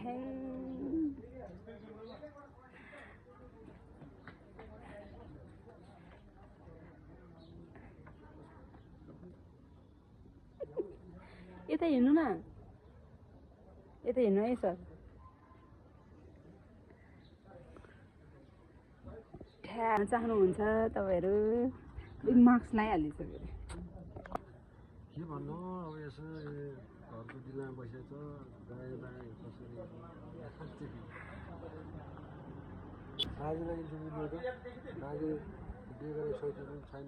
यता हेर्नु न, यता हेर्नु है सर। चाहनुहुन्छ तपाईँहरू मार्क्स लगाइहालिसक्यो के भन्नु अब यसो घरको दिलमा बसेछ दायाँ बायाँ कसरी दाजुलाई इन्टरभ्यू दिएको दाजु बिहे गरेर छोरी छैन भने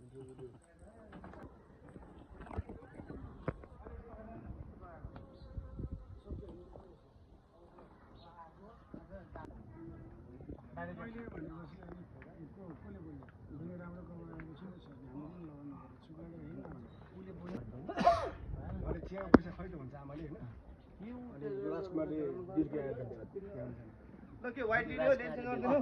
इन्टरभ्यू चिया पैसा खैट हुन्छ आमाले होइन अनि राजकुमारले बिर्के आएर ल के वाइट भिडियो टेन्सन गर्दैन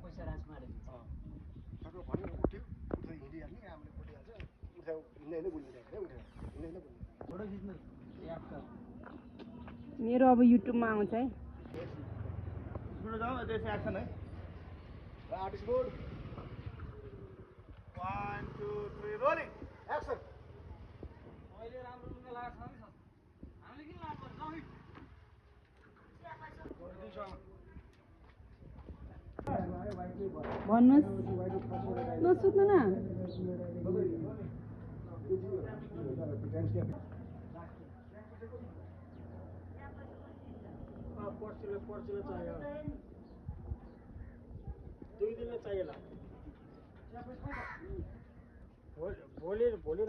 पैसा राजकुमारले सबै भन्नु उठ्यो उठ्दै हिँडिहाल्ने आमाले उठिहाल्छ उठाउ हिँड्दैन बुझिरहेको उठ्यो हिँड्दैन बुझ्नु फोटो खिच्नु मेरो अब युट्युबमा आउँछ है। सुन्नु जाऊ त्यसै एक्सन है आर्टिस्ट बोर्ड 1 2 3 रोलिङ एक्सन अहिले राम्रो लुगा लगाएको छ नि हामीले किन लानु पर्छ भन्नुहोस् नसुत्नु न। पर्चिलो चाहियो 2 दिनमा चाहिएला भोलि